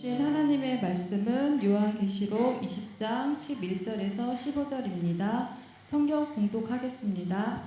주신 하나님의 말씀은 요한계시록 20장 11절에서 15절입니다. 성경 봉독하겠습니다.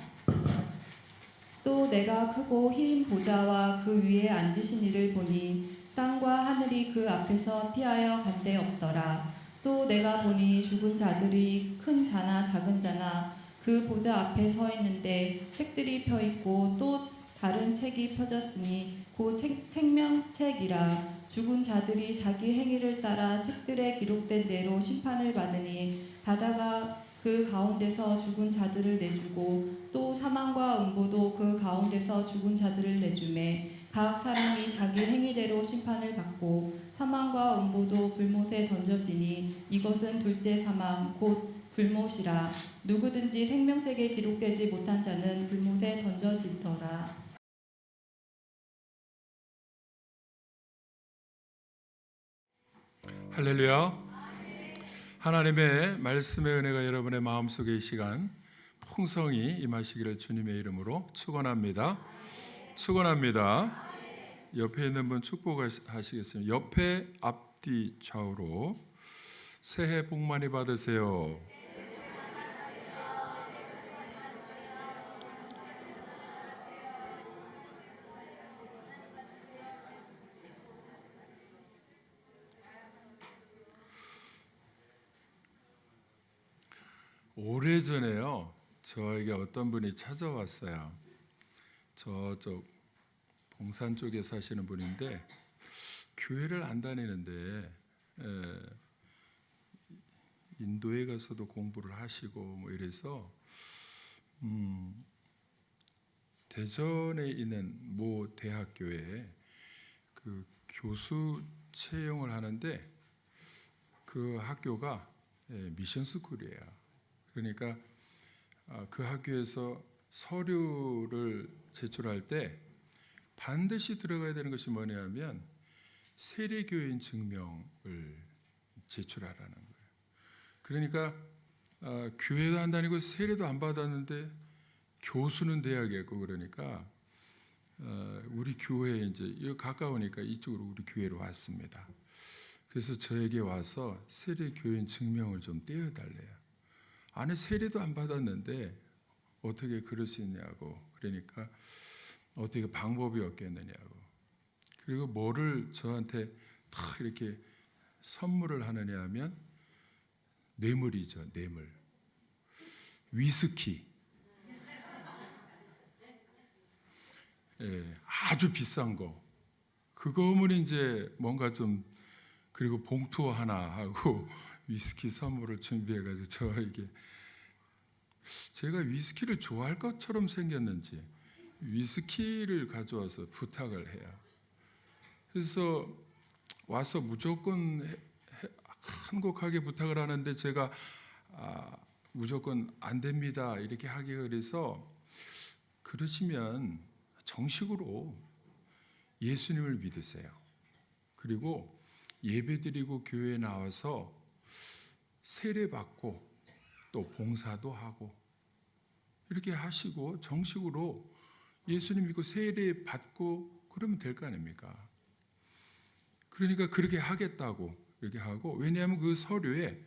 또 내가 크고 흰 보좌와 그 위에 앉으신 이를 보니 땅과 하늘이 그 앞에서 피하여 간데 없더라. 또 내가 보니 죽은 자들이 큰 자나 작은 자나 그 보좌 앞에 서 있는데 책들이 펴 있고 또 다른 책이 펴졌으니 곧 생명책이라. 죽은 자들이 자기 행위를 따라 책들에 기록된 대로 심판을 받으니 바다가 그 가운데서 죽은 자들을 내주고 또 사망과 음보도 그 가운데서 죽은 자들을 내주매 각 사람이 자기 행위대로 심판을 받고 사망과 음보도 불못에 던져지니 이것은 둘째 사망 곧 불못이라. 누구든지 생명책에 기록되지 못한 자는 불못에 던져지더라. 할렐루야. 하나님의 말씀의 은혜가 여러분의 마음속에 이 시간 풍성히 임하시기를 주님의 이름으로 축원합니다. 축원합니다. 옆에 있는 분 축복하시겠습니다. 옆에 앞뒤 좌우로 새해 복 많이 받으세요. 오래전에요, 저에게 어떤 분이 찾아왔어요. 저쪽 봉산 쪽에 사시는 분인데 교회를 안 다니는데 인도에 가서도 공부를 하시고 뭐 이래서 대전에 있는 모 대학교에 그 교수 채용을 하는데 그 학교가 미션 스쿨이에요. 그러니까 그 학교에서 서류를 제출할 때 반드시 들어가야 되는 것이 뭐냐면 세례교인 증명을 제출하라는 거예요. 그러니까 교회도 안 다니고 세례도 안 받았는데 교수는 돼야겠고, 그러니까 우리 교회에 이제 가까우니까 이쪽으로 우리 교회로 왔습니다. 그래서 저에게 와서 세례교인 증명을 좀 떼어달래요. 안에 세례도 안 받았는데 어떻게 그럴 수 있냐고. 그러니까 어떻게 방법이 없겠느냐고. 그리고 뭐를 저한테 다 이렇게 선물을 하느냐 하면 뇌물이죠. 뇌물. 위스키. 아주 비싼 거. 그거면 이제 뭔가 좀, 그리고 봉투 하나 하고 위스키 선물을 준비해가지고 저에게, 제가 위스키를 좋아할 것처럼 생겼는지 위스키를 가져와서 부탁을 해요. 그래서 와서 무조건 한곡하게 부탁을 하는데 제가 무조건 안 됩니다 이렇게 하기, 그래서 그러시면 정식으로 예수님을 믿으세요. 그리고 예배드리고 교회에 나와서 세례받고 또 봉사도 하고 이렇게 하시고 정식으로 예수님 믿고 세례받고 그러면 될 거 아닙니까? 그러니까 그렇게 하겠다고 이렇게 하고, 왜냐하면 그 서류에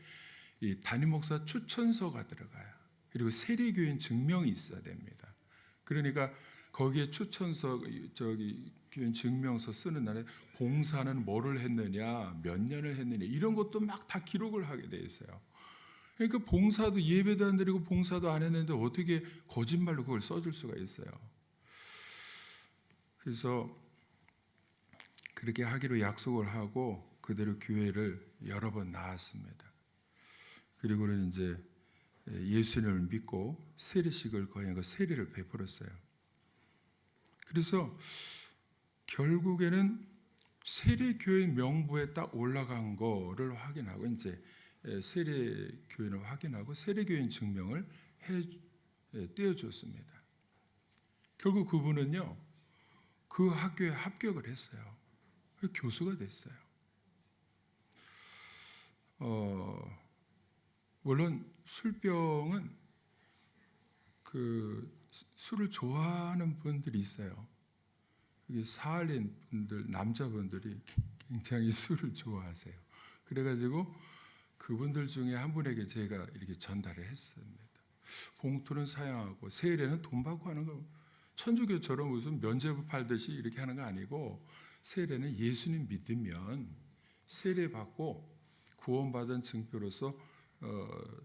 이 담임 목사 추천서가 들어가요. 그리고 세례교인 증명이 있어야 됩니다. 그러니까 거기에 추천서, 교인 증명서 쓰는 날에 봉사는 뭐를 했느냐, 몇 년을 했느냐 이런 것도 막 다 기록을 하게 돼 있어요. 그러니까 봉사도, 예배도 안 드리고 봉사도 안 했는데 어떻게 거짓말로 그걸 써줄 수가 있어요. 그래서 그렇게 하기로 약속을 하고 그대로 교회를 여러 번 나왔습니다. 그리고는 이제 예수님을 믿고 세례식을 거행하고 세례를 베풀었어요. 그래서 결국에는 세례교인 명부에 딱 올라간 거를 확인하고 이제 세례교인을 확인하고 세례교인 증명을 떼어줬습니다. 결국 그분은요, 그 학교에 합격을 했어요. 교수가 됐어요. 물론 술병은 그 술을 좋아하는 분들이 있어요. 여기 사할린 분들, 남자분들이 굉장히 술을 좋아하세요. 그래가지고 그분들 중에 한 분에게 제가 이렇게 전달을 했습니다. 봉투는 사양하고 세례는 돈 받고 하는 거, 천주교처럼 무슨 면죄부 팔듯이 이렇게 하는 거 아니고, 세례는 예수님 믿으면 세례 받고 구원받은 증표로서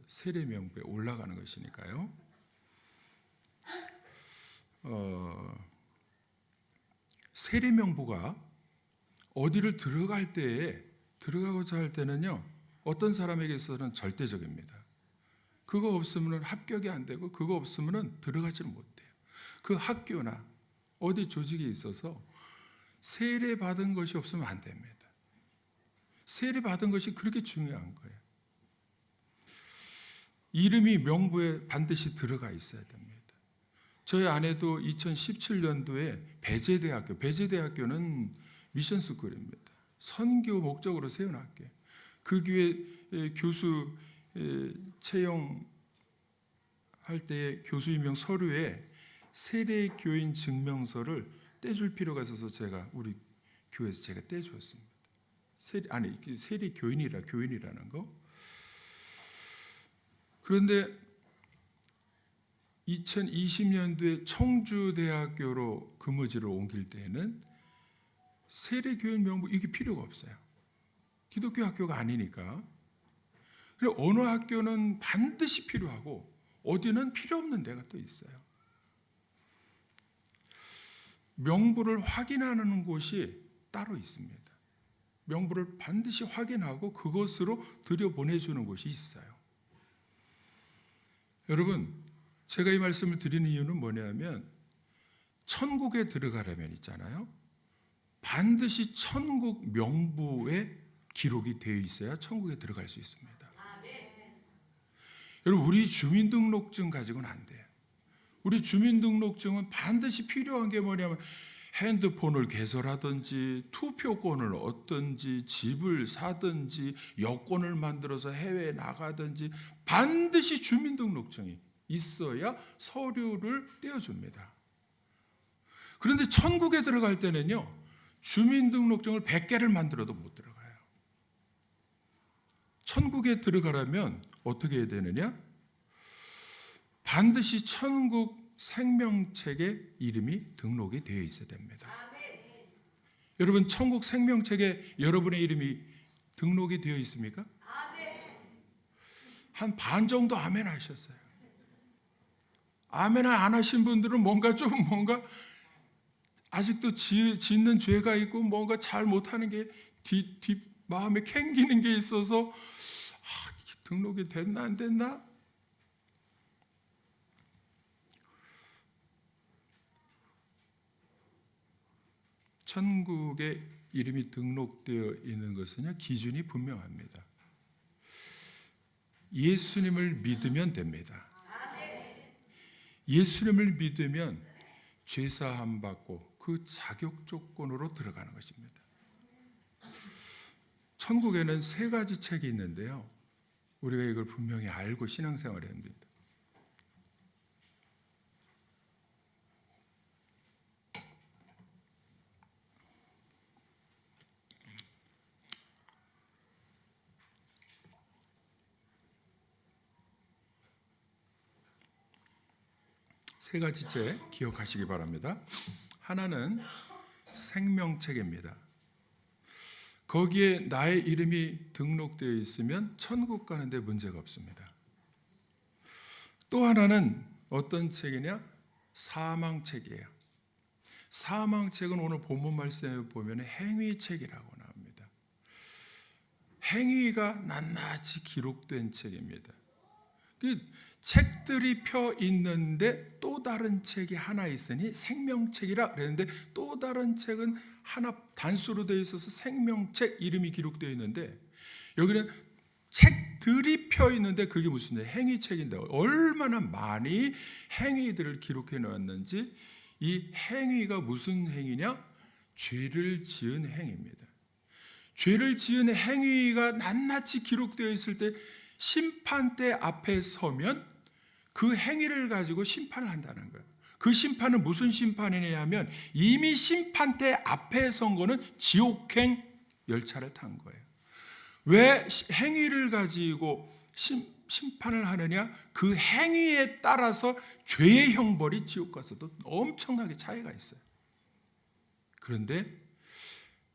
세례 명부에 올라가는 것이니까요. 세례 명부가 어디를 들어가고자 할 때는요, 어떤 사람에게 있어서는 절대적입니다. 그거 없으면 합격이 안 되고, 그거 없으면 들어가지를 못해요. 그 학교나 어디 조직에 있어서 세례 받은 것이 없으면 안 됩니다. 세례 받은 것이 그렇게 중요한 거예요. 이름이 명부에 반드시 들어가 있어야 됩니다. 저희 아내도 2017년도에 배제대학교는 미션스쿨입니다. 선교 목적으로 세운 학교. 그 교회 교수 채용할 때 교수 임용 서류에 세례 교인 증명서를 떼줄 필요가 있어서 제가 우리 교회에서 제가 떼줬습니다. 세례 교인이라는 거. 그런데 2020년도에 청주대학교로 근무지를 옮길 때에는 세례 교인 명부 이게 필요가 없어요. 기독교 학교가 아니니까. 그리고 어느 학교는 반드시 필요하고 어디는 필요 없는 데가 또 있어요. 명부를 확인하는 곳이 따로 있습니다. 명부를 반드시 확인하고 그것으로 들여보내주는 곳이 있어요. 여러분, 제가 이 말씀을 드리는 이유는 뭐냐면, 천국에 들어가려면 있잖아요, 반드시 천국 명부에 기록이 되어 있어야 천국에 들어갈 수 있습니다. 여러분, 우리 주민등록증 가지고는 안 돼요. 우리 주민등록증은 반드시 필요한 게 뭐냐면, 핸드폰을 개설하든지 투표권을 얻든지 집을 사든지 여권을 만들어서 해외에 나가든지 반드시 주민등록증이 있어야 서류를 떼어줍니다. 그런데 천국에 들어갈 때는요, 주민등록증을 100개를 만들어도 못 들어가요. 천국에 들어가려면 어떻게 해야 되느냐? 반드시 천국 생명책에 이름이 등록이 되어 있어야 됩니다. 여러분, 천국 생명책에 여러분의 이름이 등록이 되어 있습니까? 한 반 정도 아멘 하셨어요. 아멘 안 하신 분들은 뭔가 아직도 짓는 죄가 있고 뭔가 잘 못하는 게 마음에 캥기는 게 있어서 등록이 됐나 안 됐나? 천국에 이름이 등록되어 있는 것은요, 기준이 분명합니다. 예수님을 믿으면 됩니다. 예수님을 믿으면 죄사함 받고 그 자격 조건으로 들어가는 것입니다. 천국에는 3가지 책이 있는데요, 우리가 이걸 분명히 알고 신앙생활을 해야 됩니다. 세 가지 책 기억하시기 바랍니다. 하나는 생명책입니다. 거기에 나의 이름이 등록되어 있으면 천국 가는데 문제가 없습니다. 또 하나는 어떤 책이냐? 사망책이에요. 사망책은 오늘 본문 말씀에 보면 행위책이라고 나옵니다. 행위가 낱낱이 기록된 책입니다. 책들이 펴 있는데 또 다른 책이 하나 있으니 생명책이라 그랬는데, 또 다른 책은 하나 단수로 되어 있어서 생명책 이름이 기록되어 있는데, 여기는 책들이 펴 있는데 그게 무슨 행위책인데, 얼마나 많이 행위들을 기록해 놓았는지. 이 행위가 무슨 행위냐? 죄를 지은 행위입니다. 죄를 지은 행위가 낱낱이 기록되어 있을 때 심판대 앞에 서면 그 행위를 가지고 심판을 한다는 거예요. 그 심판은 무슨 심판이냐 하면, 이미 심판대 앞에 선 거는 지옥행 열차를 탄 거예요. 왜 행위를 가지고 심판을 하느냐? 그 행위에 따라서 죄의 형벌이 지옥 가서도 엄청나게 차이가 있어요. 그런데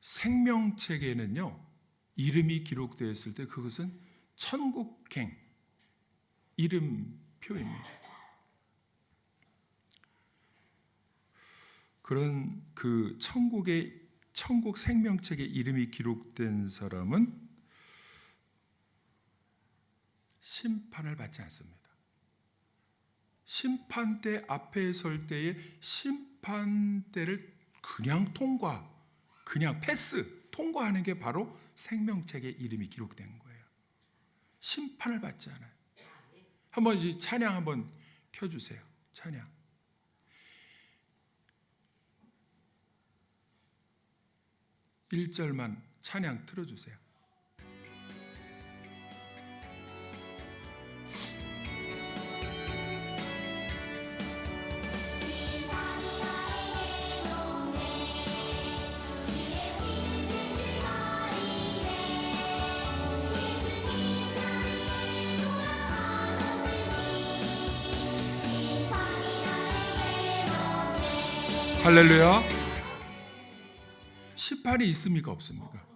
생명책에는요, 이름이 기록되었을 때 그것은 천국행 이름표입니다. 그런 그 천국 생명책에 이름이 기록된 사람은 심판을 받지 않습니다. 심판대 앞에 설 때에 심판대를 그냥 그냥 통과하는 게 바로 생명책에 이름이 기록된 거예요. 심판을 받지 않아요. 한번 이제 찬양 한번 켜주세요. 찬양. 일 절만 찬양 틀어주세요. 할렐루야. 심판이 있습니까? 없습니까?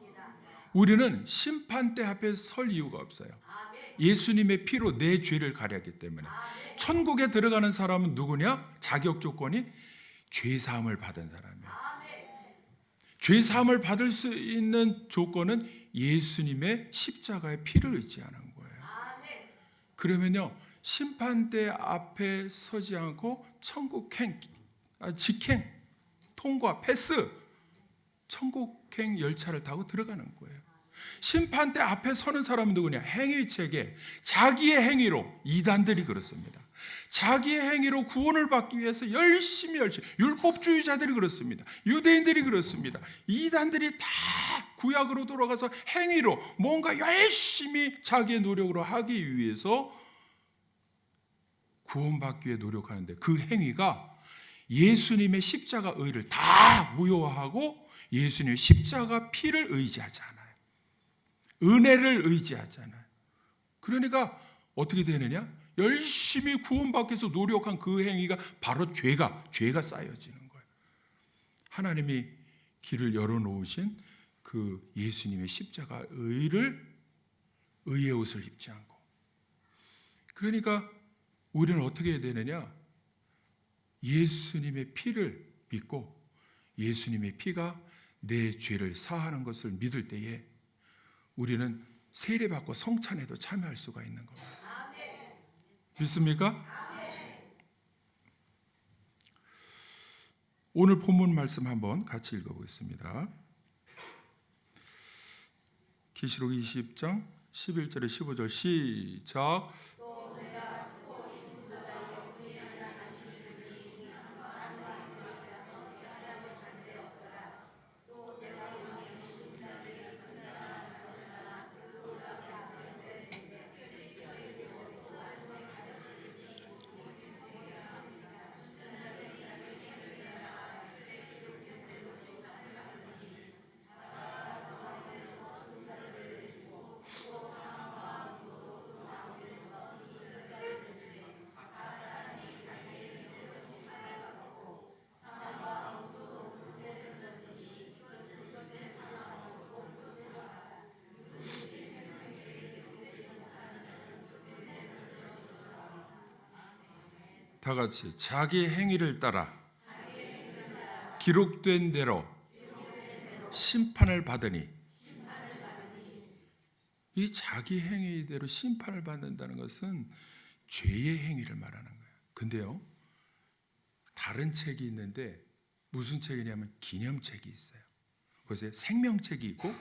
우리는 심판대 앞에 설 이유가 없어요. 예수님의 피로 내 죄를 가렸기 때문에. 천국에 들어가는 사람은 누구냐? 자격 조건이 죄사함을 받은 사람이에요. 죄사함을 받을 수 있는 조건은 예수님의 십자가의 피를 의지하는 거예요. 그러면요, 심판대 앞에 서지 않고 직행, 통과, 패스, 천국행 열차를 타고 들어가는 거예요. 심판대 앞에 서는 사람은 누구냐? 행위체계, 자기의 행위로. 이단들이 그렇습니다. 자기의 행위로 구원을 받기 위해서 열심히 율법주의자들이 그렇습니다. 유대인들이 그렇습니다. 이단들이 다 구약으로 돌아가서 행위로 뭔가 열심히 자기의 노력으로 하기 위해서 구원받기 위해 노력하는데, 그 행위가 예수님의 십자가 의를 다 무효화하고 예수님의 십자가 피를 의지하지 않아요. 은혜를 의지하지 않아요. 그러니까 어떻게 되느냐? 열심히 구원받기 위해서 노력한 그 행위가 바로 죄가 쌓여지는 거예요. 하나님이 길을 열어놓으신 그 예수님의 십자가 의의 옷을 입지 않고. 그러니까 우리는 어떻게 해야 되느냐? 예수님의 피를 믿고 예수님의 피가 내 죄를 사하는 것을 믿을 때에 우리는 세례받고 성찬에도 참여할 수가 있는 겁니다. 믿습니까? 오늘 본문 말씀 한번 같이 읽어보겠습니다. 계시록 20장 11절에 15절 시작. 다 같이 자기 행위를 따라 기록된 대로 심판을 받으니. 이 자기 행위대로 심판을 받는다는 것은 죄의 행위를 말하는 거예요. 근데요, 다른 책이 있는데 무슨 책이냐면 기념책이 있어요. 그래서 생명책이 있고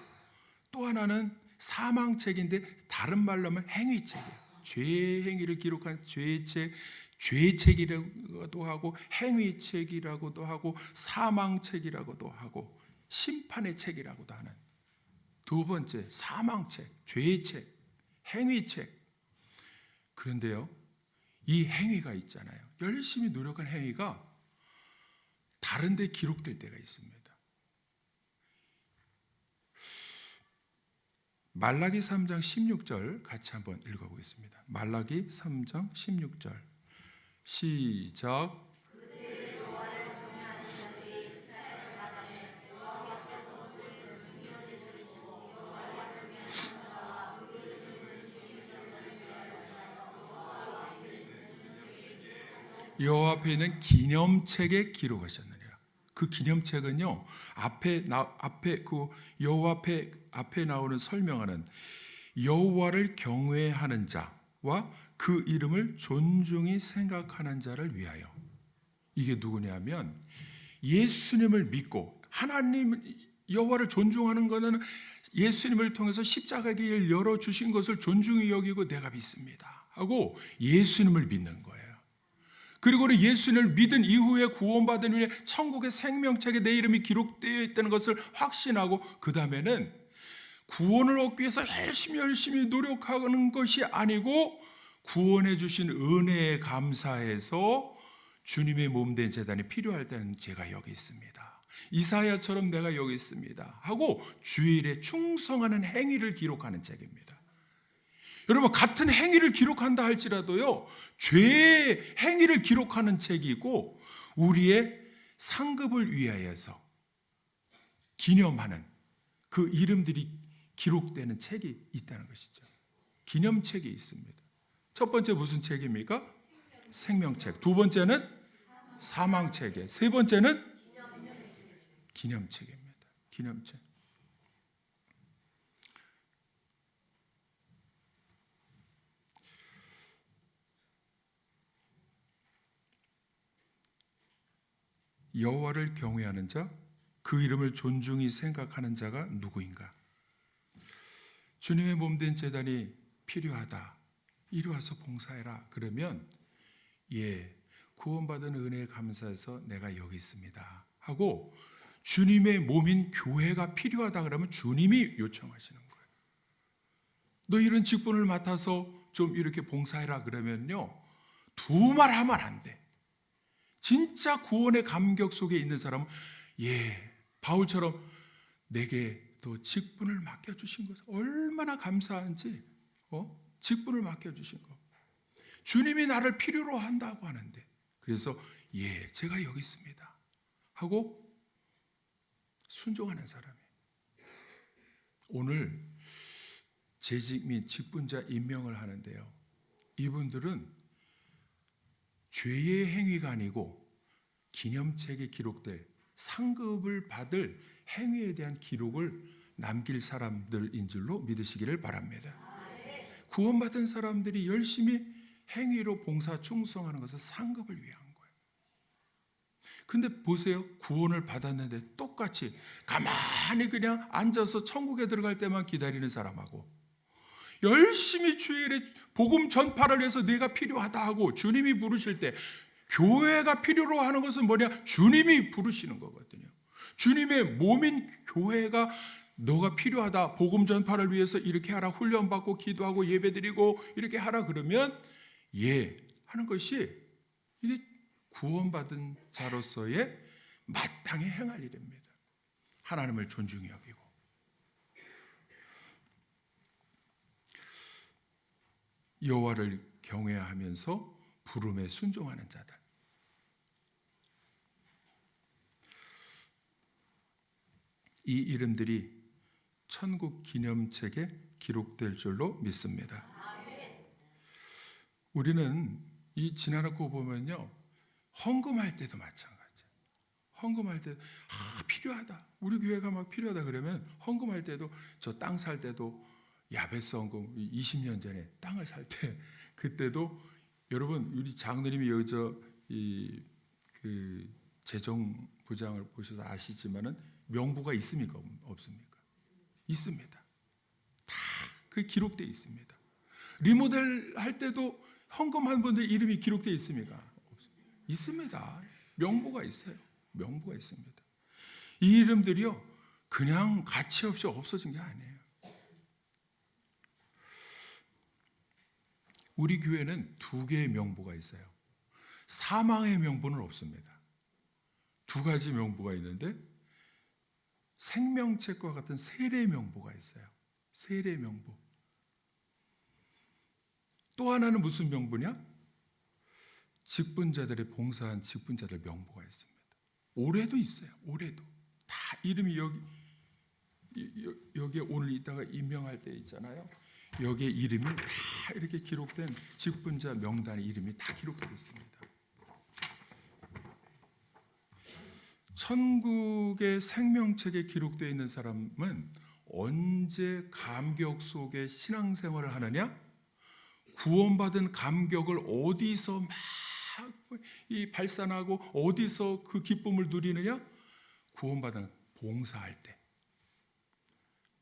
또 하나는 사망책인데 다른 말로 하면 행위책이에요. 죄의 행위를 기록한 죄책, 죄책이라고도 하고 행위책이라고도 하고 사망책이라고도 하고 심판의 책이라고도 하는 두 번째 사망책, 죄책, 행위책. 그런데요, 이 행위가 있잖아요. 열심히 노력한 행위가 다른 데 기록될 때가 있습니다. 말라기 3장 16절 같이 한번 읽어보겠습니다. 말라기 3장 16절 시작. 여호와 앞에 있는 기념책에 기록하셨느니라. 그 기념책은요, 앞에 그 여호와 앞에 나오는 설명하는 여호와를 경외하는 자와 그 이름을 존중히 생각하는 자를 위하여. 이게 누구냐면 예수님을 믿고 하나님 여호와를 존중하는 것은 예수님을 통해서 십자가의 길을 열어 주신 것을 존중히 여기고 내가 믿습니다 하고 예수님을 믿는 거예요. 그리고 예수님을 믿은 이후에 구원받은 후에 천국의 생명책에 내 이름이 기록되어 있다는 것을 확신하고 그 다음에는 구원을 얻기 위해서 열심히 노력하는 것이 아니고 구원해 주신 은혜에 감사해서 주님의 몸된 제단이 필요할 때는 제가 여기 있습니다. 이사야처럼 내가 여기 있습니다 하고 주일에 충성하는 행위를 기록하는 책입니다. 여러분, 같은 행위를 기록한다 할지라도요, 죄의 행위를 기록하는 책이고 우리의 상급을 위하여서 기념하는 그 이름들이 기록되는 책이 있다는 것이죠. 기념책이 있습니다. 첫 번째 무슨 책입니까? 생명책. 두 번째는 사망책에. 세 번째는 기념책입니다. 기념책. 여호와를 경외하는 자, 그 이름을 존중히 생각하는 자가 누구인가? 주님의 몸된 제단이 필요하다. 이리 와서 봉사해라. 그러면 구원받은 은혜에 감사해서 내가 여기 있습니다 하고 주님의 몸인 교회가 필요하다 그러면 주님이 요청하시는 거예요. 너 이런 직분을 맡아서 좀 이렇게 봉사해라 그러면요, 두 말 하면 안 돼. 진짜 구원의 감격 속에 있는 사람은 바울처럼 내게 또 직분을 맡겨주신 것을 얼마나 감사한지, 직분을 맡겨주신 것. 주님이 나를 필요로 한다고 하는데, 그래서 제가 여기 있습니다 하고 순종하는 사람이. 오늘 재직 및 직분자 임명을 하는데요, 이분들은 죄의 행위가 아니고 기념책에 기록될 상급을 받을 행위에 대한 기록을 남길 사람들인 줄로 믿으시기를 바랍니다. 구원받은 사람들이 열심히 행위로 봉사 충성하는 것은 상급을 위한 거예요. 근데 보세요, 구원을 받았는데 똑같이 가만히 그냥 앉아서 천국에 들어갈 때만 기다리는 사람하고 열심히 주일에 복음 전파를 위해서 내가 필요하다 하고 주님이 부르실 때, 교회가 필요로 하는 것은 뭐냐? 주님이 부르시는 거거든요. 주님의 몸인 교회가 너가 필요하다, 복음 전파를 위해서 이렇게 하라, 훈련받고 기도하고 예배드리고 이렇게 하라 그러면 하는 것이 이게 구원받은 자로서의 마땅히 행할 일입니다. 하나님을 존중히 여기고. 여호와를 경외하면서 부름에 순종하는 자들. 이 이름들이 천국 기념책에 기록될 줄로 믿습니다. 우리는 이 지나놓고 보면요, 헌금할 때도 마찬가지예요. 헌금할 때 필요하다, 우리 교회가 막 필요하다 그러면 헌금할 때도, 저 땅 살 때도 야베스 헌금 20년 전에 땅을 살 때, 그때도 여러분 우리 장로님이 여기서 그 재정부장을 보셔서 아시지만은 명부가 있습니까? 없습니까? 있습니다. 다 그 기록되어 있습니다. 리모델 할 때도 헌금한 분들 이름이 기록되어 있습니까? 있습니다. 명부가 있어요. 명부가 있습니다. 이 이름들이요, 그냥 가치 없이 없어진 게 아니에요. 우리 교회는 두 개의 명부가 있어요. 사망의 명부는 없습니다. 두 가지 명부가 있는데 생명책과 같은 세례 명부가 있어요. 세례 명부. 또 하나는 무슨 명부냐? 직분자들의 봉사한 직분자들 명부가 있습니다. 올해도 있어요. 올해도 다 이름이 여기에 오늘 이따가 임명할 때 있잖아요. 여기에 이름이 다 이렇게 기록된 직분자 명단의 이름이 다 기록되어 있습니다. 천국의 생명책에 기록되어 있는 사람은 언제 감격 속에 신앙생활을 하느냐? 구원받은 감격을 어디서 막 발산하고 어디서 그 기쁨을 누리느냐? 구원받은 봉사할 때.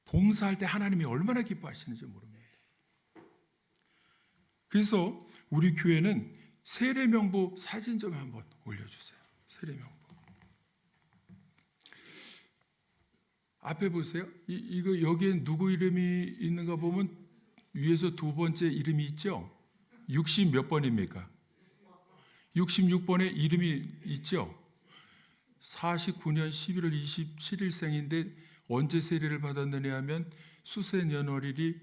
봉사할 때 하나님이 얼마나 기뻐하시는지 모릅니다. 그래서 우리 교회는 세례명부 사진 좀 한번 올려주세요. 세례명부. 앞에 보세요. 이거 여기에 누구 이름이 있는가 보면 위에서 두 번째 이름이 있죠. 60 몇 번입니까? 66번에 이름이 있죠. 49년 11월 27일생인데 언제 세례를 받았느냐 하면 수세년월일이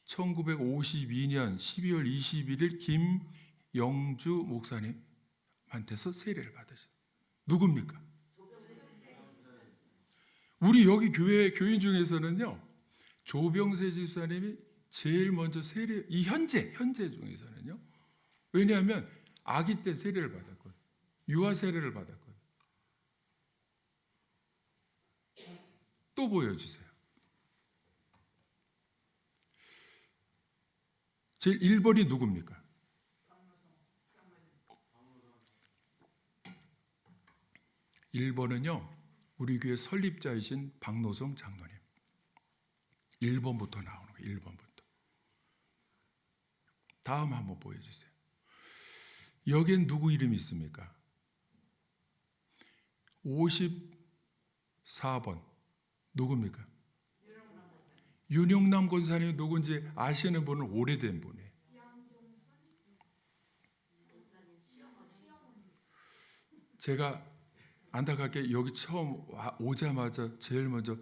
1952년 12월 21일 김영주 목사님한테서 세례를 받으셨어요. 누굽니까? 우리 여기 교회 교인 중에서는요, 조병세 집사님이 제일 먼저 세례, 이 현재 중에서는요. 왜냐하면 아기 때 세례를 받았거든. 유아 세례를 받았거든. 또 보여주세요. 제일 1번이 누굽니까? 1번은요. 우리 교회 설립자이신 박노성 장로님. 1번부터 나오는 거예요. 1번부터. 다음 한번 보여주세요. 여기엔 누구 이름이 있습니까? 54번. 누굽니까? 윤용남 권사님이 누군지 아시는 분은 오래된 분이에요. 제가 안타깝게 여기 처음 오자마자 제일 먼저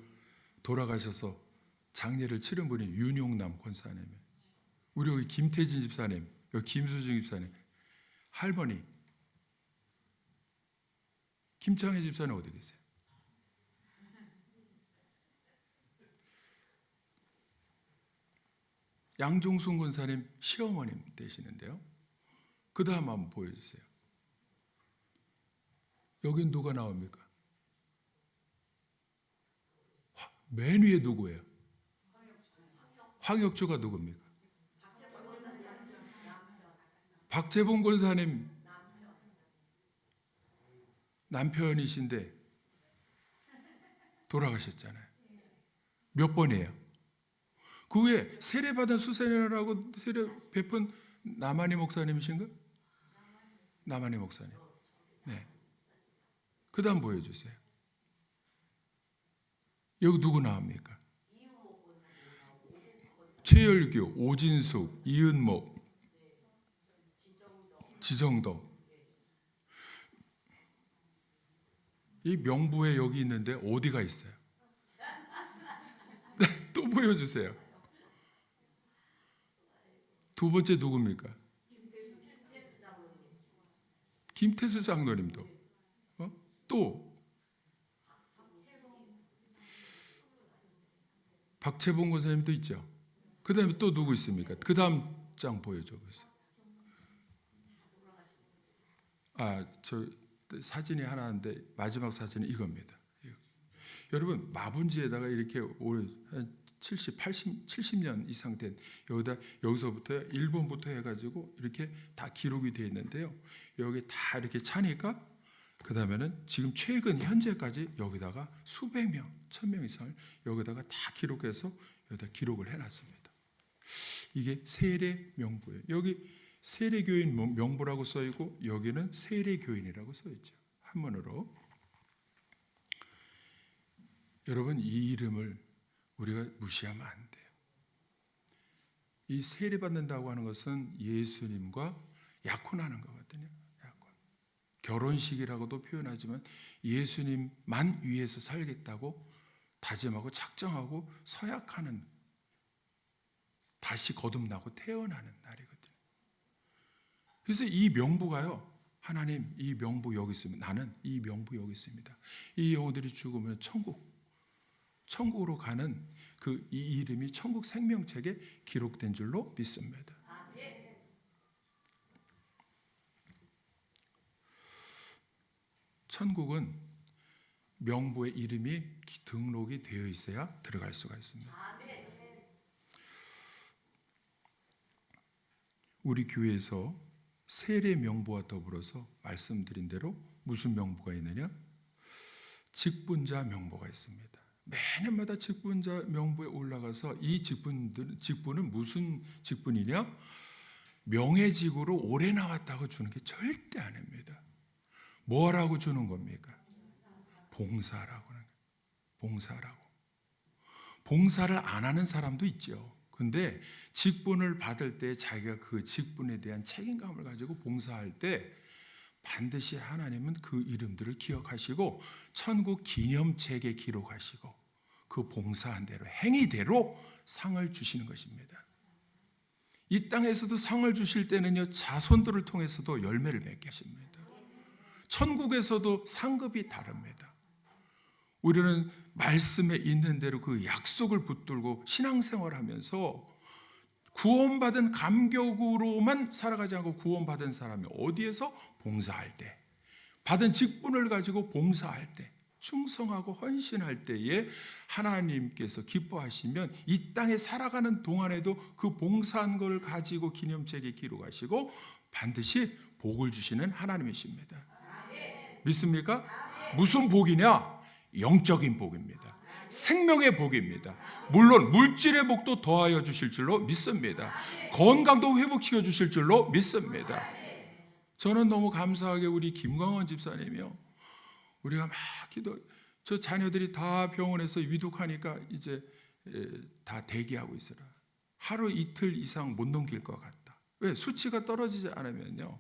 돌아가셔서 장례를 치른 분이 윤용남 권사님이에요. 우리 여기 김태진 집사님, 여기 김수중 집사님, 할머니 김창희 집사님 어디 계세요? 양종순 권사님 시어머님 되시는데요. 그 다음 한번 보여주세요. 여긴 누가 나옵니까? 맨 위에 누구예요? 황혁주가 누굽니까? 박재봉 권사님 남편이신데 돌아가셨잖아요. 몇 번이에요? 그 후에 세례받은 수세년하고 세례 베푼 남한희 목사님이신가? 남한희 목사님. 네. 그 다음 보여주세요. 여기 누구 나옵니까? 최열규, 오진숙, 이은목, 지정덕. 이 명부에 여기 있는데 어디가 있어요? 네, 또 보여주세요. 두 번째 누굽니까? 김태수 장로님도. 또 박채봉 권사님도 있죠. 그 다음에 또 누구 있습니까? 그 다음 장 보여줘 보세요. 저 사진이 하나인데 마지막 사진은 이겁니다. 여러분 마분지에다가 이렇게 한 70년 이상 된 여기서부터 1번부터 해가지고 이렇게 다 기록이 되어 있는데요. 여기 다 이렇게 차니까 그 다음에는 지금 최근 현재까지 여기다가 수백 명, 1000명 이상을 여기다가 다 기록해서 여기다 기록을 해놨습니다. 이게 세례 명부예요. 여기 세례교인 명부라고 써 있고 여기는 세례교인이라고 써 있죠. 한문으로. 여러분 이 이름을 우리가 무시하면 안 돼요. 이 세례받는다고 하는 것은 예수님과 약혼하는 거거든요. 약혼. 결혼식이라고도 표현하지만 예수님만 위해서 살겠다고 다짐하고 작정하고 서약하는 다시 거듭나고 태어나는 날이거든요. 그래서 이 명부가요, 하나님 이 명부 여기 있습니다. 나는 이 명부 여기 있습니다. 이 영혼들이 죽으면 천국으로 가는 그 이 이름이 천국 생명책에 기록된 줄로 믿습니다. 천국은 명부의 이름이 등록이 되어 있어야 들어갈 수가 있습니다. 우리 교회에서 세례 명부와 더불어서 말씀드린 대로 무슨 명부가 있느냐? 직분자 명부가 있습니다. 매년마다 직분자 명부에 올라가서 이 직분은 무슨 직분이냐? 명예직으로 오래 나왔다고 주는 게 절대 아닙니다. 뭐라고 주는 겁니까? 봉사라고 하는 거예요. 봉사라고. 봉사를 안 하는 사람도 있죠. 근데 직분을 받을 때 자기가 그 직분에 대한 책임감을 가지고 봉사할 때 반드시 하나님은 그 이름들을 기억하시고 천국 기념책에 기록하시고 그 봉사한 대로 행위대로 상을 주시는 것입니다. 이 땅에서도 상을 주실 때는요, 자손들을 통해서도 열매를 맺게 하십니다. 천국에서도 상급이 다릅니다. 우리는 말씀에 있는 대로 그 약속을 붙들고 신앙생활하면서 구원받은 감격으로만 살아가지 않고 구원받은 사람이 어디에서 봉사할 때, 받은 직분을 가지고 봉사할 때, 충성하고 헌신할 때에 하나님께서 기뻐하시면 이 땅에 살아가는 동안에도 그 봉사한 걸 가지고 기념책에 기록하시고 반드시 복을 주시는 하나님이십니다. 믿습니까? 무슨 복이냐? 영적인 복입니다. 생명의 복입니다. 물론 물질의 복도 더하여 주실 줄로 믿습니다. 건강도 회복시켜 주실 줄로 믿습니다. 저는 너무 감사하게 우리 김광원 집사님이요, 우리가 막 저 자녀들이 다 병원에서 위독하니까 이제 다 대기하고 있으라. 하루 이틀 이상 못 넘길 것 같다. 왜? 수치가 떨어지지 않으면요,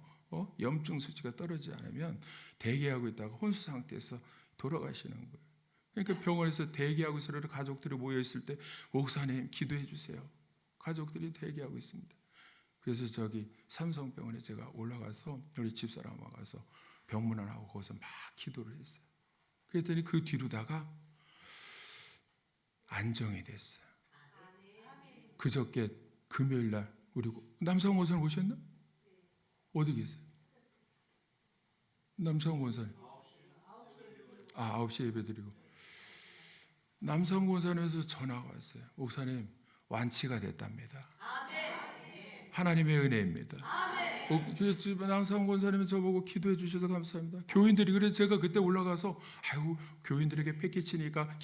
염증 수치가 떨어지지 않으면 대기하고 있다가 혼수 상태에서 돌아가시는 거예요. 그러니까 병원에서 대기하고 있으라 가족들이 모여 있을 때 목사님 기도해 주세요. 가족들이 대기하고 있습니다. 그래서 저기 삼성병원에 제가 올라가서 우리 집사람하고 가서 병문안하고 거기서 막 기도를 했어요. 그랬더니 그 뒤로다가 안정이 됐어요. 그저께 금요일 날 우리 남성원 권사님 오셨나? 어디 계세요? 남성원 권사님 9시에 예배드리고 남성원 권사님에서 전화가 왔어요. 목사님 완치가 됐답니다. 하나님의 은혜입니다. 남성원 권사님은 저보고 기도해 주셔서 감사합니다. 교인들이, 그래서 제가 그때 올라가서 아이고 교인들에게 패기치니까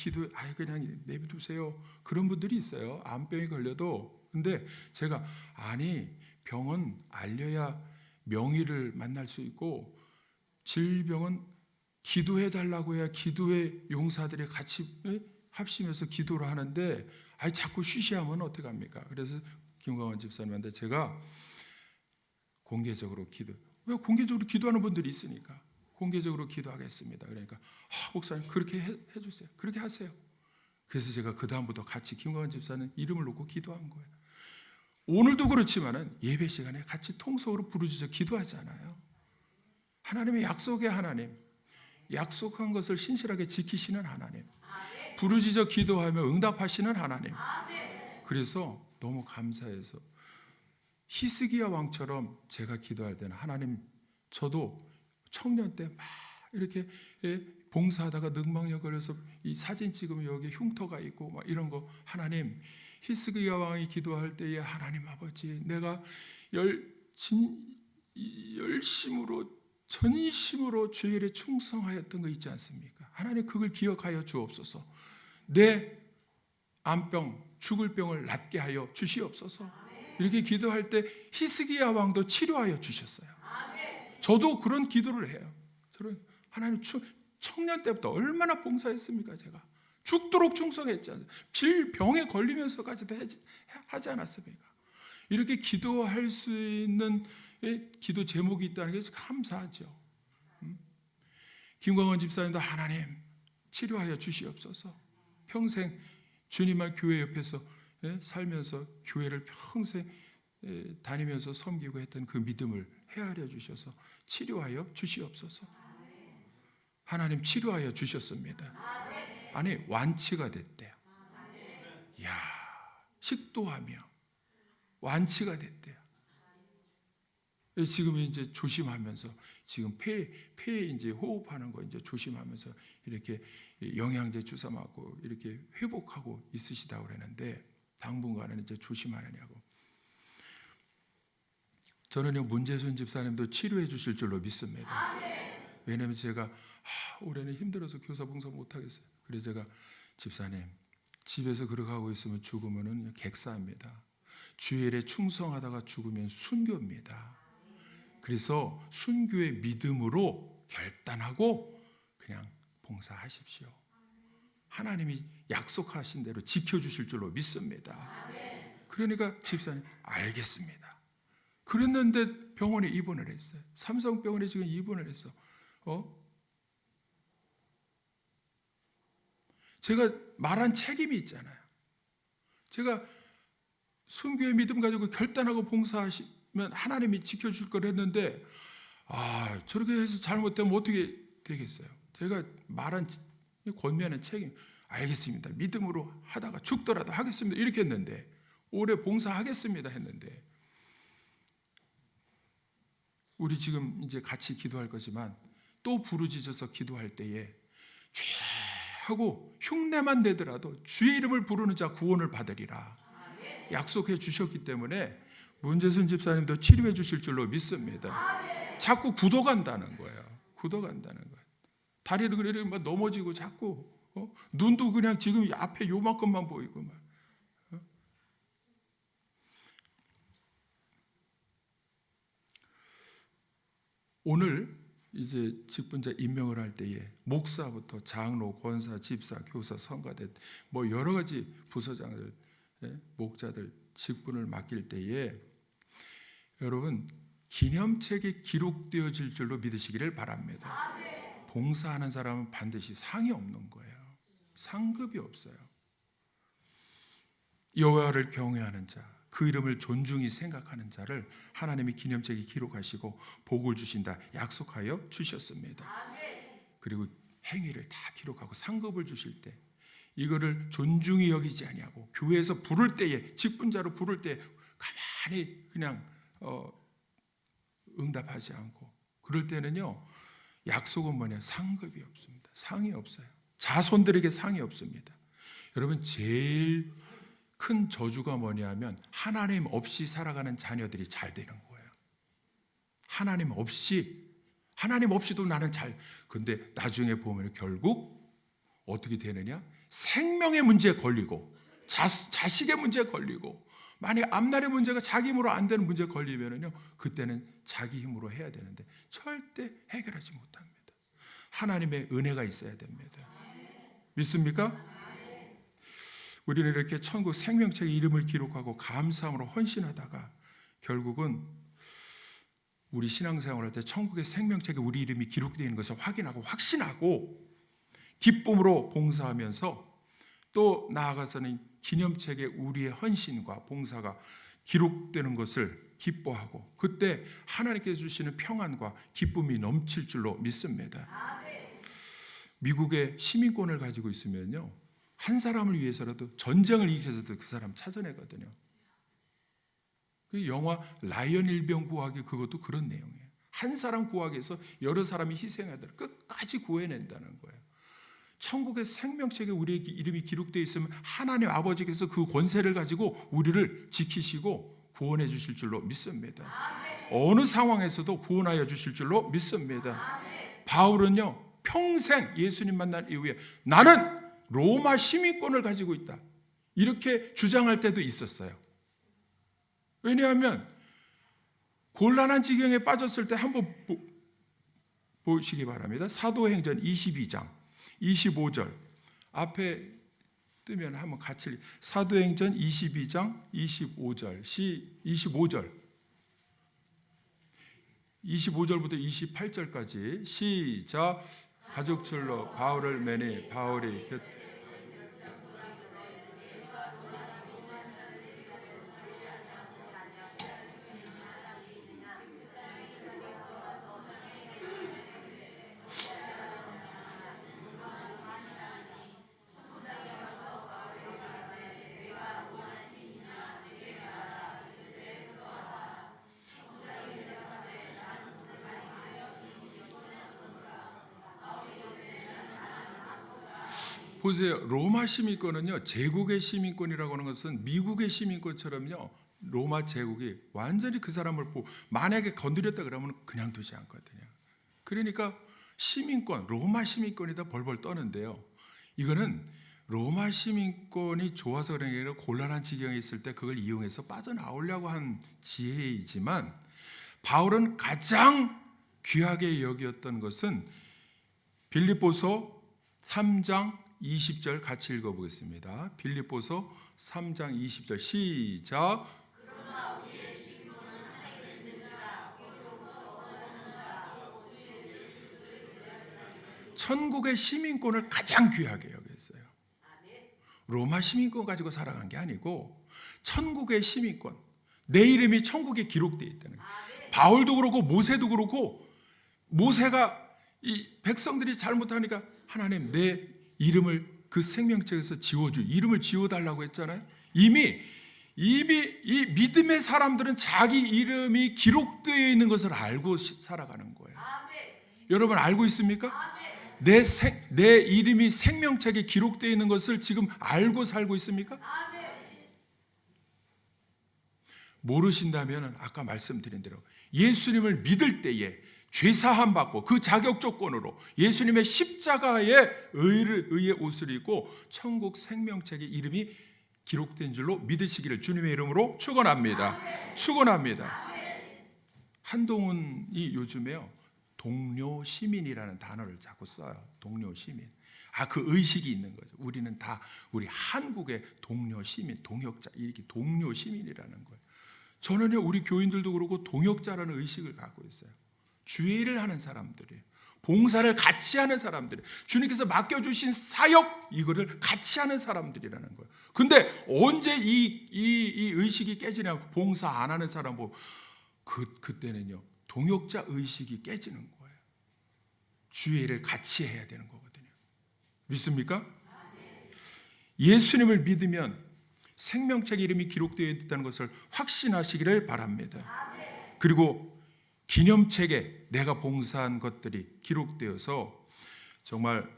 그냥 내비두세요. 그런 분들이 있어요. 암병이 걸려도. 근데 제가 아니 병은 알려야 명의를 만날 수 있고 질병은 기도해 달라고 해야 기도의 용사들이 같이 합심해서 기도를 하는데 자꾸 쉬쉬하면 어떡합니까? 그래서 김광원 집사님한테 제가 공개적으로 왜 공개적으로 기도하는 분들이 있으니까 공개적으로 기도하겠습니다. 그러니까 목사님 그렇게 해주세요. 그렇게 하세요. 그래서 제가 그 다음부터 같이 김광원 집사님 이름을 놓고 기도한 거예요. 오늘도 그렇지만은 예배 시간에 같이 통성으로 부르짖어 기도하잖아요. 하나님의 약속의 하나님, 약속한 것을 신실하게 지키시는 하나님, 부르짖어 기도하며 응답하시는 하나님. 그래서 너무 감사해서 히스기야 왕처럼 제가 기도할 때는 하나님, 저도 청년 때 막 이렇게 봉사하다가 능망력 걸려서 이 사진 찍으면 여기 흉터가 있고 막 이런 거, 하나님, 히스기야 왕이 기도할 때에 하나님 아버지, 내가 열심으로 전심으로 주의 일에 충성하였던 거 있지 않습니까? 하나님 그걸 기억하여 주옵소서. 내 암병, 죽을 병을 낫게 하여 주시옵소서. 이렇게 기도할 때 히스기야 왕도 치료하여 주셨어요. 저도 그런 기도를 해요. 저는 하나님 청년 때부터 얼마나 봉사했습니까? 제가 죽도록 충성했지 않습니까? 질병에 걸리면서까지도 하지 않았습니까? 이렇게 기도할 수 있는 기도 제목이 있다는 게 감사하죠. 김광원 집사님도 하나님 치료하여 주시옵소서. 평생 주님의 교회 옆에서 살면서 교회를 평생 다니면서 섬기고 했던 그 믿음을 헤아려 주셔서 치료하여 주시옵소서. 하나님 치료하여 주셨습니다. 아니 완치가 됐대요. 이야, 식도하며 완치가 됐대요. 지금 이제 조심하면서 지금 폐에 이제 호흡하는 거 이제 조심하면서 이렇게 영양제 주사 맞고 이렇게 회복하고 있으시다고 그러는데 당분간은 이제 조심하느냐고. 저는요 문재순 집사님도 치료해 주실 줄로 믿습니다. 왜냐하면 제가 올해는 힘들어서 교사 봉사 못 하겠어요. 그래서 제가 집사님 집에서 그렇게 하고 있으면 죽으면은 객사입니다. 주일에 충성하다가 죽으면 순교입니다. 그래서 순교의 믿음으로 결단하고 그냥 봉사하십시오. 하나님이 약속하신 대로 지켜주실 줄로 믿습니다. 그러니까 집사님 알겠습니다. 그랬는데 병원에 입원을 했어요. 삼성병원에 지금 입원을 했어. 제가 말한 책임이 있잖아요. 제가 순교의 믿음 가지고 결단하고 봉사하시면 하나님이 지켜줄 걸 했는데 저렇게 해서 잘못되면 어떻게 되겠어요? 제가 말한 권면한 책임 알겠습니다. 믿음으로 하다가 죽더라도 하겠습니다. 이렇게 했는데 올해 봉사하겠습니다 했는데 우리 지금 이제 같이 기도할 거지만 또 부르짖어서 기도할 때에 주여 하고 흉내만 내더라도 주의 이름을 부르는 자 구원을 받으리라 약속해 주셨기 때문에 문재순 집사님도 치료해 주실 줄로 믿습니다. 자꾸 굳어간다는 거예요. 굳어간다는 거예요. 다리를 그래 막 넘어지고 자꾸 눈도 그냥 지금 앞에 요만큼만 보이고 막. 오늘 이제 직분자 임명을 할 때에 목사부터 장로, 권사, 집사, 교사, 성가대 뭐 여러 가지 부서장들, 목자들 직분을 맡길 때에 여러분 기념책에 기록되어질 줄로 믿으시기를 바랍니다. 봉사하는 사람은 반드시 상이 없는 거예요. 상급이 없어요. 여호와를 경외하는 자, 그 이름을 존중히 생각하는 자를 하나님이 기념책에 기록하시고 복을 주신다 약속하여 주셨습니다. 그리고 행위를 다 기록하고 상급을 주실 때 이거를 존중히 여기지 아니하고 교회에서 부를 때에 직분자로 부를 때 가만히 그냥 응답하지 않고 그럴 때는요 약속은 뭐냐 상급이 없습니다. 상이 없어요. 자손들에게 상이 없습니다. 여러분 제일 큰 저주가 뭐냐면 하나님 없이 살아가는 자녀들이 잘 되는 거예요. 하나님 없이도 나는 잘. 근데 나중에 보면 결국 어떻게 되느냐? 생명의 문제에 걸리고 자식의 문제에 걸리고 만약 앞날의 문제가 자기 힘으로 안 되는 문제에 걸리면요 그때는 자기 힘으로 해야 되는데 절대 해결하지 못합니다. 하나님의 은혜가 있어야 됩니다. 믿습니까? 우리는 이렇게 천국 생명책에 이름을 기록하고 감사함으로 헌신하다가 결국은 우리 신앙생활할 때 천국의 생명책에 우리 이름이 기록되어 있는 것을 확인하고 확신하고 기쁨으로 봉사하면서 또 나아가서는 기념책에 우리의 헌신과 봉사가 기록되는 것을 기뻐하고 그때 하나님께서 주시는 평안과 기쁨이 넘칠 줄로 믿습니다. 미국의 시민권을 가지고 있으면요 한 사람을 위해서라도 전쟁을 이겨서도 그 사람 찾아내거든요. 그 영화 라이언 일병 구하기 그것도 그런 내용이에요. 한 사람 구하기 위해서 여러 사람이 희생하더라도 끝까지 구해낸다는 거예요. 천국의 생명책에 우리의 이름이 기록되어 있으면 하나님 아버지께서 그 권세를 가지고 우리를 지키시고 구원해 주실 줄로 믿습니다. 어느 상황에서도 구원하여 주실 줄로 믿습니다. 바울은요 평생 예수님 만난 이후에 나는 로마 시민권을 가지고 있다 이렇게 주장할 때도 있었어요. 왜냐하면 곤란한 지경에 빠졌을 때 한번 보시기 바랍니다. 사도행전 22장 25절 앞에 뜨면 한번 같이 사도행전 22장 25절 25절부터 28절까지 시작. 가죽줄로 바울을 매니 바울이 보세요. 로마 시민권은요, 제국의 시민권이라고 하는 것은 미국의 시민권처럼요, 로마 제국이 완전히 그 사람을 만약에 건드렸다 그러면 그냥 두지 않거든요. 그러니까 시민권, 로마 시민권이다 벌벌 떠는데요. 이거는 로마 시민권이 좋아서 그런 게 아니라 곤란한 지경에 있을 때 그걸 이용해서 빠져나오려고 한 지혜이지만, 바울은 가장 귀하게 여겼던 것은 빌립보서 3장 20절 같이 읽어보겠습니다. 빌립보서 3장 20절 시작. 천국의 시민권을 가장 귀하게 여겼어요. 로마 시민권 가지고 살아간 게 아니고 천국의 시민권, 내 이름이 천국에 기록되어 있다는 거예요. 바울도 그렇고 모세도 그렇고, 모세가 이 백성들이 잘못하니까 하나님 내 이름을 그 생명책에서 이름을 지워달라고 했잖아요. 이미 이 믿음의 사람들은 자기 이름이 기록되어 있는 것을 알고 살아가는 거예요. 여러분 알고 있습니까? 내 이름이 생명책에 기록되어 있는 것을 지금 알고 살고 있습니까? 모르신다면 아까 말씀드린 대로 예수님을 믿을 때에 죄사함 받고 그 자격 조건으로 예수님의 십자가의 의의 옷을 입고 천국 생명책에 이름이 기록된 줄로 믿으시기를 주님의 이름으로 축원합니다. 축원합니다. 한동훈이 요즘에요, 동료 시민이라는 단어를 자꾸 써요. 동료 시민. 그 의식이 있는 거죠. 우리는 다 우리 한국의 동료 시민, 동역자, 이렇게 동료 시민이라는 거예요. 저는요, 우리 교인들도 그렇고 동역자라는 의식을 갖고 있어요. 주의를 하는 사람들이에요. 봉사를 같이 하는 사람들이에요. 주님께서 맡겨주신 사역, 이거를 같이 하는 사람들이라는 거예요. 근데 언제 이 의식이 깨지냐면 봉사 안 하는 사람 보고 그때는요, 동역자 의식이 깨지는 거예요. 주의를 같이 해야 되는 거거든요. 믿습니까? 예수님을 믿으면 생명책 이름이 기록되어 있다는 것을 확신하시기를 바랍니다. 그리고 기념책에 내가 봉사한 것들이 기록되어서 정말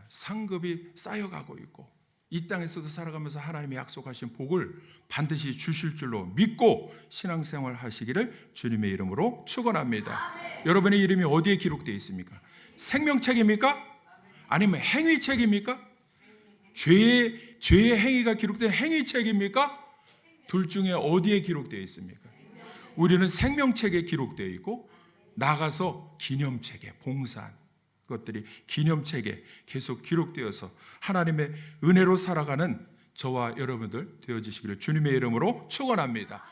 상급이 쌓여가고 있고, 이 땅에서도 살아가면서 하나님이 약속하신 복을 반드시 주실 줄로 믿고 신앙생활 하시기를 주님의 이름으로 축원합니다. 여러분의 이름이 어디에 기록되어 있습니까? 생명책입니까? 아니면 행위책입니까? 죄의 행위가 기록된 행위책입니까? 둘 중에 어디에 기록되어 있습니까? 우리는 생명책에 기록되어 있고, 나가서 기념책에 봉사한 것들이 기념책에 계속 기록되어서 하나님의 은혜로 살아가는 저와 여러분들 되어지시기를 주님의 이름으로 축원합니다.